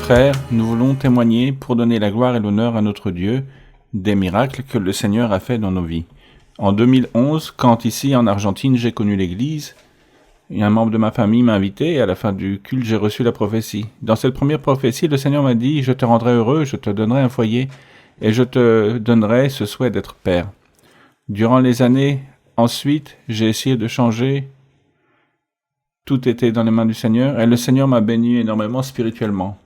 Frères, nous voulons témoigner pour donner la gloire et l'honneur à notre Dieu des miracles que le Seigneur a fait dans nos vies. En 2011, quand ici en Argentine j'ai connu l'Église, un membre de ma famille m'a invité et à la fin du culte j'ai reçu la prophétie. Dans cette première prophétie, le Seigneur m'a dit « Je te rendrai heureux, je te donnerai un foyer et je te donnerai ce souhait d'être père ». Durant les années ensuite, j'ai essayé de changer. Tout était dans les mains du Seigneur et le Seigneur m'a béni énormément spirituellement.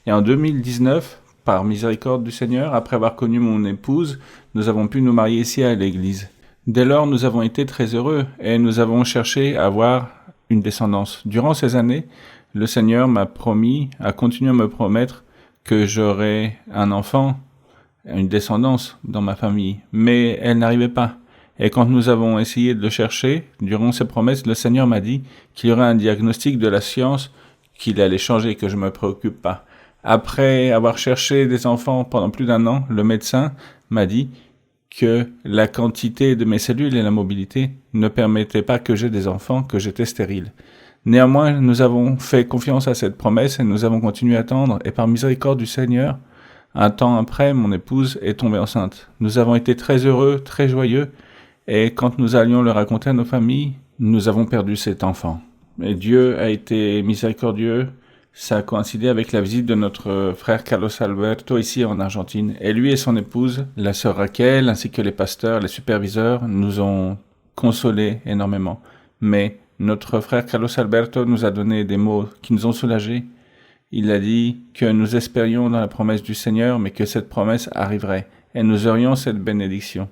Et en 2019, par miséricorde du Seigneur, après avoir connu mon épouse, nous avons pu nous marier ici à l'église. Dès lors, nous avons été très heureux et nous avons cherché à avoir une descendance. Durant ces années, le Seigneur m'a promis, a continué à me promettre que j'aurais un enfant, une descendance dans ma famille. Mais elle n'arrivait pas. Et quand nous avons essayé de le chercher, durant ces promesses, le Seigneur m'a dit qu'il y aurait un diagnostic de la science, qu'il allait changer, que je ne me préoccupe pas. Après avoir cherché des enfants pendant plus d'1 an, le médecin m'a dit que la quantité de mes cellules et la mobilité ne permettaient pas que j'aie des enfants, que j'étais stérile. Néanmoins, nous avons fait confiance à cette promesse et nous avons continué à attendre. Et par miséricorde du Seigneur, un temps après, mon épouse est tombée enceinte. Nous avons été très heureux, très joyeux. Et quand nous allions le raconter à nos familles, nous avons perdu cet enfant. Et Dieu a été miséricordieux. Ça a coïncidé avec la visite de notre frère Carlos Alberto ici en Argentine. Et lui et son épouse, la sœur Raquel, ainsi que les pasteurs, les superviseurs, nous ont consolés énormément. Mais notre frère Carlos Alberto nous a donné des mots qui nous ont soulagés. Il a dit que nous espérions dans la promesse du Seigneur, mais que cette promesse arriverait. Et nous aurions cette bénédiction.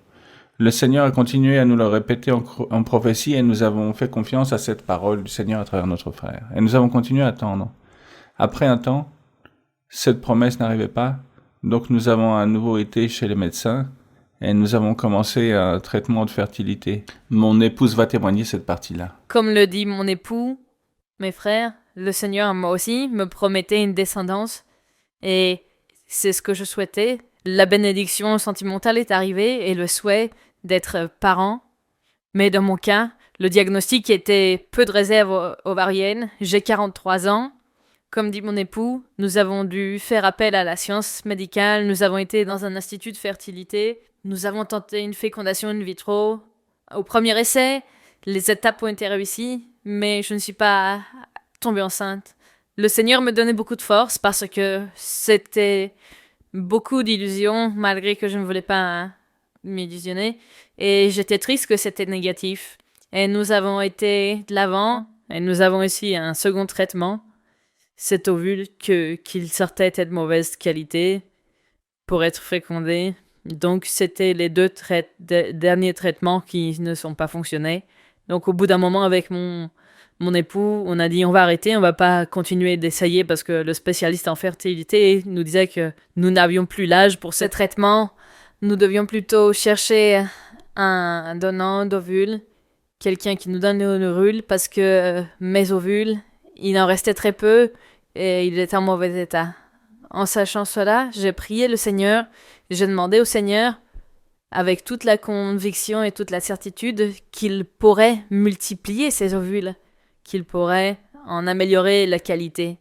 Le Seigneur a continué à nous le répéter en prophétie et nous avons fait confiance à cette parole du Seigneur à travers notre frère. Et nous avons continué à attendre. Après un temps, cette promesse n'arrivait pas, donc nous avons à nouveau été chez les médecins et nous avons commencé un traitement de fertilité. Mon épouse va témoigner cette partie-là. Comme le dit mon époux, mes frères, le Seigneur, moi aussi, me promettait une descendance et c'est ce que je souhaitais. La bénédiction sentimentale est arrivée et le souhait d'être parent. Mais dans mon cas, le diagnostic était peu de réserve ovarienne. J'ai 43 ans. Comme dit mon époux, nous avons dû faire appel à la science médicale. Nous avons été dans un institut de fertilité. Nous avons tenté une fécondation in vitro. Au premier essai, les étapes ont été réussies, mais je ne suis pas tombée enceinte. Le Seigneur me donnait beaucoup de force parce que c'était beaucoup d'illusions, malgré que je ne voulais pas m'illusionner. Et j'étais triste que c'était négatif. Et nous avons été de l'avant, et nous avons aussi un second traitement. Cet ovule qu'il sortait était de mauvaise qualité pour être fécondé. Donc, c'était les deux derniers traitements qui ne sont pas fonctionnés. Donc, au bout d'un moment, avec mon époux, on a dit on va arrêter, on va pas continuer d'essayer parce que le spécialiste en fertilité nous disait que nous n'avions plus l'âge pour ce traitement. Nous devions plutôt chercher un donnant d'ovules, quelqu'un qui nous donne les ovules parce que mes ovules, il en restait très peu et il était en mauvais état. En sachant cela, j'ai prié le Seigneur, j'ai demandé au Seigneur, avec toute la conviction et toute la certitude, qu'il pourrait multiplier ces ovules, qu'il pourrait en améliorer la qualité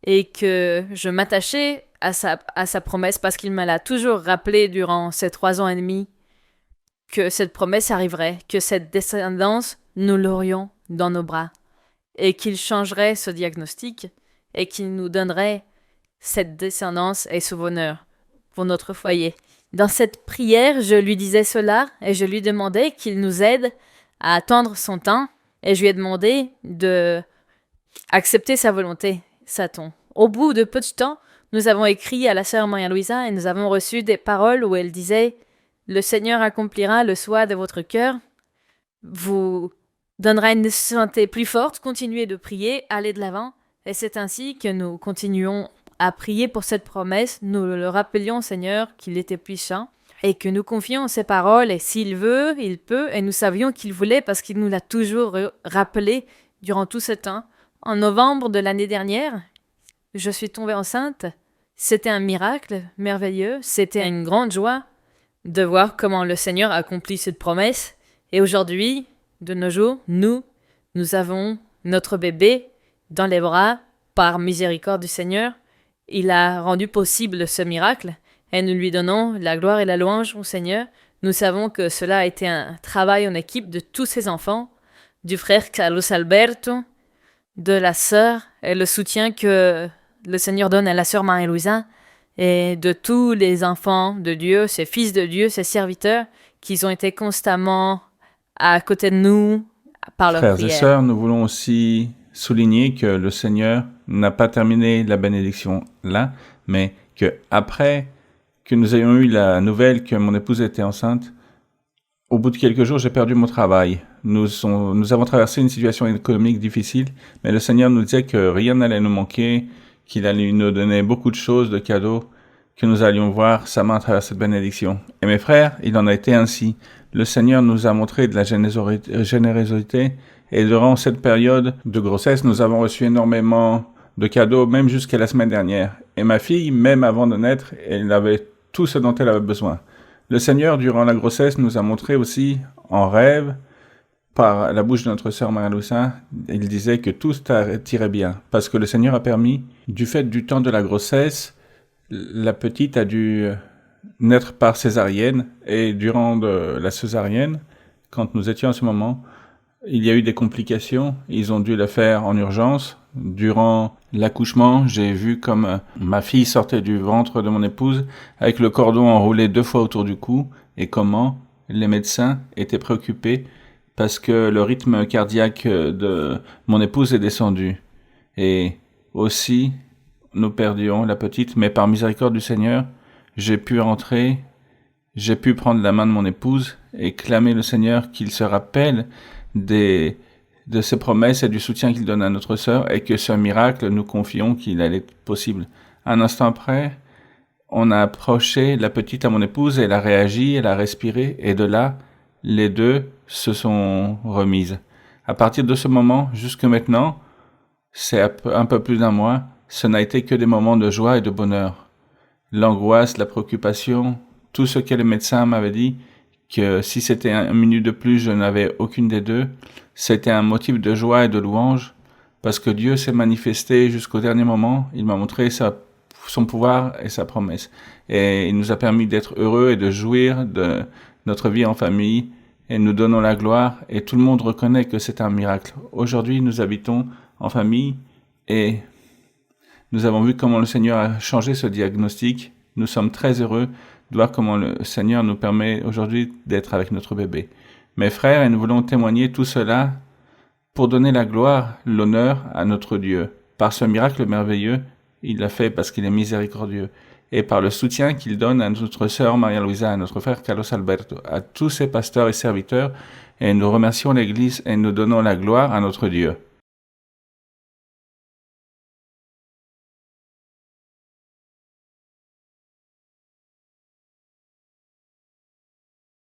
et que je m'attachais à sa promesse parce qu'il me l'a toujours rappelé durant ces 3 ans et demi que cette promesse arriverait, que cette descendance, nous l'aurions dans nos bras et qu'il changerait ce diagnostic et qu'il nous donnerait cette descendance et ce bonheur pour notre foyer. Dans cette prière, je lui disais cela et je lui demandais qu'il nous aide à attendre son temps et je lui ai demandé de accepter sa volonté, Satan. Au bout de peu de temps, nous avons écrit à la sœur Maria-Louisa et nous avons reçu des paroles où elle disait « Le Seigneur accomplira le souhait de votre cœur, vous donnera une santé plus forte, continuez de prier, allez de l'avant. » Et c'est ainsi que nous continuons à prier pour cette promesse. Nous le rappelions au Seigneur qu'il était puissant et que nous confions ses paroles et s'il veut, il peut. Et nous savions qu'il voulait parce qu'il nous l'a toujours rappelé durant tout ce temps. En novembre de l'année dernière, je suis tombée enceinte. C'était un miracle merveilleux. C'était une grande joie de voir comment le Seigneur accomplit cette promesse. Et aujourd'hui, de nos jours, nous avons notre bébé dans les bras par miséricorde du Seigneur il a rendu possible ce miracle, et nous lui donnons la gloire et la louange au Seigneur. Nous savons que cela a été un travail en équipe de tous ses enfants, du frère Carlos Alberto, de la sœur, et le soutien que le Seigneur donne à la sœur Marie-Louisa, et de tous les enfants de Dieu, ses fils de Dieu, ses serviteurs, qui ont été constamment à côté de nous par leur Frères prière. et sœurs, nous voulons aussi souligner que le Seigneur n'a pas terminé la bénédiction là, mais que après que nous ayons eu la nouvelle que mon épouse était enceinte, au bout de quelques jours, j'ai perdu mon travail. Nous avons traversé une situation économique difficile, mais le Seigneur nous disait que rien n'allait nous manquer, qu'il allait nous donner beaucoup de choses, de cadeaux, que nous allions voir sa main à travers cette bénédiction. Et mes frères, il en a été ainsi. Le Seigneur nous a montré de la générosité, et durant cette période de grossesse, nous avons reçu énormément de cadeaux, même jusqu'à la semaine dernière. Et ma fille, même avant de naître, elle avait tout ce dont elle avait besoin. Le Seigneur, durant la grossesse, nous a montré aussi, en rêve, par la bouche de notre sœur Marie-Louisa, il disait que tout irait bien. Parce que le Seigneur a permis, du fait du temps de la grossesse, la petite a dû naître par césarienne. Et durant la césarienne, quand nous étions à ce moment, il y a eu des complications. Ils ont dû la faire en urgence. Durant l'accouchement, j'ai vu comme ma fille sortait du ventre de mon épouse avec le cordon enroulé 2 fois autour du cou et comment les médecins étaient préoccupés parce que le rythme cardiaque de mon épouse est descendu. Et aussi, nous perdions la petite, mais par miséricorde du Seigneur, j'ai pu rentrer, j'ai pu prendre la main de mon épouse et clamer le Seigneur qu'il se rappelle de ses promesses et du soutien qu'il donne à notre sœur et que ce miracle, nous confions qu'il allait être possible. Un instant après, on a approché la petite à mon épouse, elle a réagi, elle a respiré et de là, les deux se sont remises. À partir de ce moment, jusque maintenant, c'est un peu plus d'1 mois, ce n'a été que des moments de joie et de bonheur. L'angoisse, la préoccupation, tout ce que les médecins m'avaient dit, que si c'était 1 minute de plus, je n'avais aucune des deux, c'était un motif de joie et de louange, parce que Dieu s'est manifesté jusqu'au dernier moment, il m'a montré son pouvoir et sa promesse. Et il nous a permis d'être heureux et de jouir de notre vie en famille, et nous donnons la gloire, et tout le monde reconnaît que c'est un miracle. Aujourd'hui, nous habitons en famille, et nous avons vu comment le Seigneur a changé ce diagnostic. Nous sommes très heureux de voir comment le Seigneur nous permet aujourd'hui d'être avec notre bébé. Mes frères, et nous voulons témoigner tout cela pour donner la gloire, l'honneur à notre Dieu. Par ce miracle merveilleux, il l'a fait parce qu'il est miséricordieux. Et par le soutien qu'il donne à notre sœur Maria-Louisa, à notre frère Carlos Alberto, à tous ses pasteurs et serviteurs. Et nous remercions l'Église et nous donnons la gloire à notre Dieu.